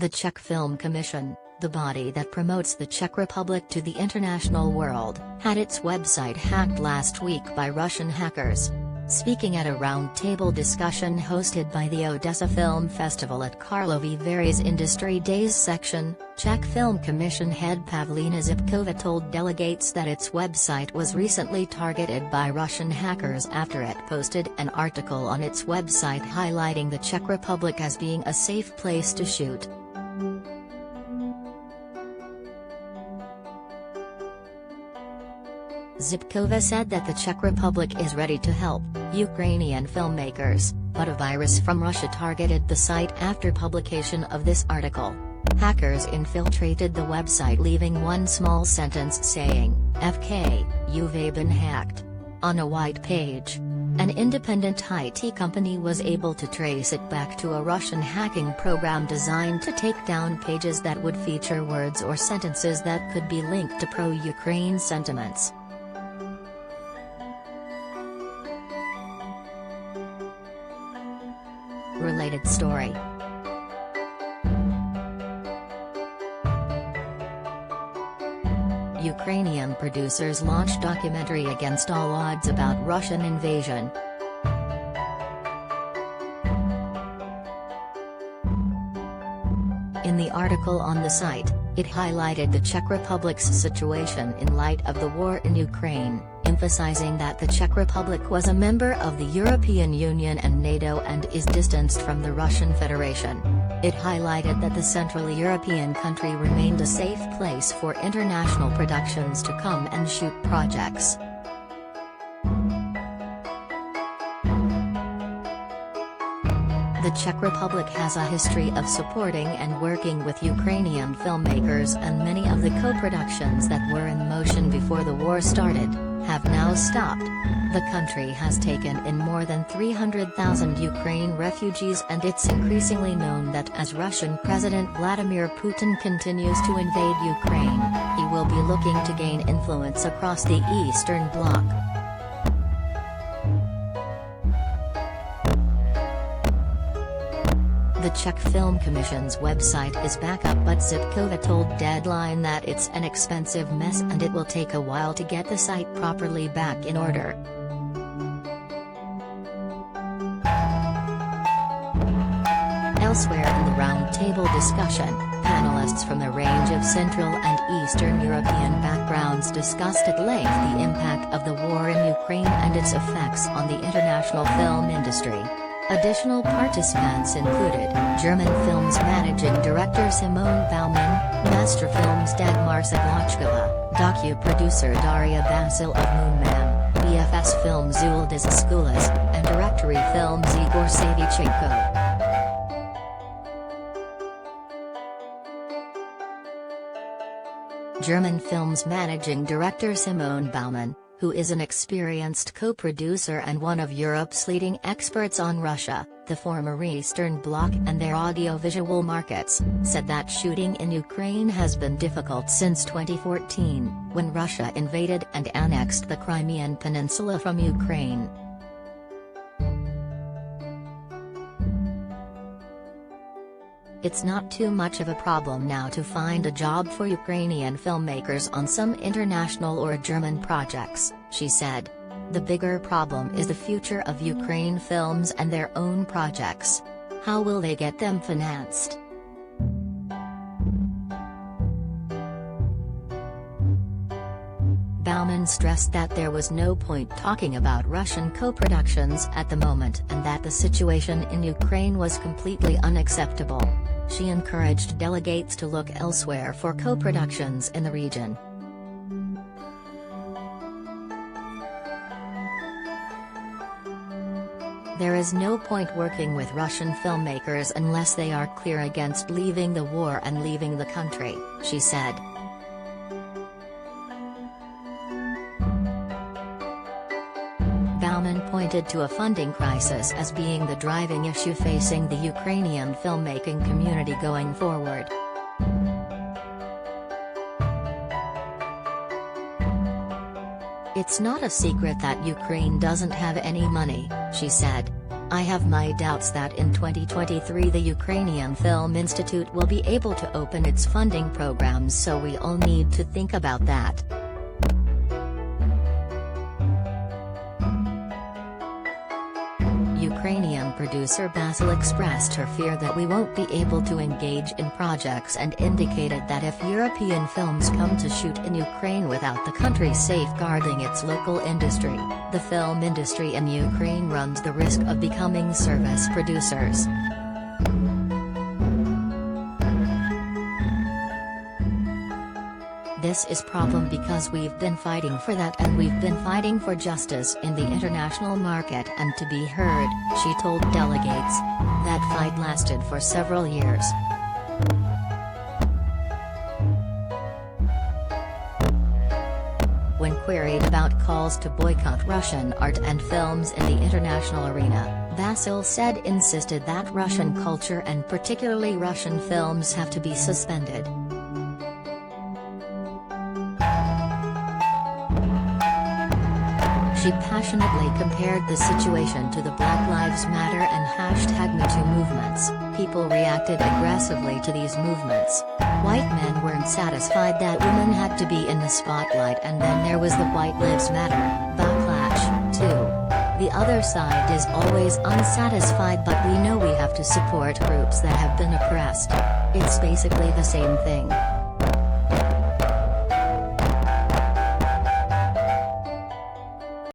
The Czech Film Commission, the body that promotes the Czech Republic to the international world, had its website hacked last week by Russian hackers. Speaking at a roundtable discussion hosted by the Odessa Film Festival at Karlovy Vary's Industry Days section, Czech Film Commission head Pavlína Zipkova told delegates that its website was recently targeted by Russian hackers after it posted an article on its website highlighting the Czech Republic as being a safe place to shoot. Zipkova said that the Czech Republic is ready to help Ukrainian filmmakers, but a virus from Russia targeted the site after publication of this article. Hackers infiltrated the website, leaving one small sentence saying, "FK, you've been hacked," on a white page. An independent IT company was able to trace it back to a Russian hacking program designed to take down pages that would feature words or sentences that could be linked to pro-Ukraine sentiments. Related story. Ukrainian producers launch documentary against all odds about Russian invasion. In the article on the site, it highlighted the Czech Republic's situation in light of the war in Ukraine, emphasizing that the Czech Republic was a member of the European Union and NATO and is distanced from the Russian Federation. It highlighted that the Central European country remained a safe place for international productions to come and shoot projects. The Czech Republic has a history of supporting and working with Ukrainian filmmakers, and many of the co-productions that were in motion before the war started have now stopped. The country has taken in more than 300,000 Ukraine refugees, and it's increasingly known that as Russian President Vladimir Putin continues to invade Ukraine, he will be looking to gain influence across the Eastern Bloc. The Czech Film Commission's website is back up, but Zipkova told Deadline that it's an expensive mess and it will take a while to get the site properly back in order. Elsewhere in the roundtable discussion, panelists from a range of Central and Eastern European backgrounds discussed at length the impact of the war in Ukraine and its effects on the international film industry. Additional participants included German Film's managing director Simone Baumann, Master Film's Dagmar Zablochkova, docu-producer Daria Basil of Moonman, BFS Films Uldis Skoulas, and Directory Films Igor Savichenko. German Film's managing director Simone Baumann, who is an experienced co-producer and one of Europe's leading experts on Russia, the former Eastern Bloc and their audiovisual markets, said that shooting in Ukraine has been difficult since 2014, when Russia invaded and annexed the Crimean Peninsula from Ukraine. It's not too much of a problem now to find a job for Ukrainian filmmakers on some international or German projects, she said. The bigger problem is the future of Ukraine films and their own projects. How will they get them financed? Baumann stressed that there was no point talking about Russian co-productions at the moment and that the situation in Ukraine was completely unacceptable. She encouraged delegates to look elsewhere for co-productions in the region. There is no point working with Russian filmmakers unless they are clear against leaving the war and leaving the country, she said. Baumann pointed to a funding crisis as being the driving issue facing the Ukrainian filmmaking community going forward. It's not a secret that Ukraine doesn't have any money, she said. I have my doubts that in 2023 the Ukrainian Film Institute will be able to open its funding programs, so we all need to think about that. Ukrainian producer Basil expressed her fear that we won't be able to engage in projects and indicated that if European films come to shoot in Ukraine without the country safeguarding its local industry, the film industry in Ukraine runs the risk of becoming service producers. This is problem because we've been fighting for that, and we've been fighting for justice in the international market and to be heard, she told delegates. That fight lasted for several years. When queried about calls to boycott Russian art and films in the international arena, Basil insisted that Russian culture and particularly Russian films have to be suspended. She passionately compared the situation to the Black Lives Matter and #MeToo movements. People reacted aggressively to these movements. White men weren't satisfied that women had to be in the spotlight, and then there was the White Lives Matter backlash, too. The other side is always unsatisfied, but we know we have to support groups that have been oppressed. It's basically the same thing.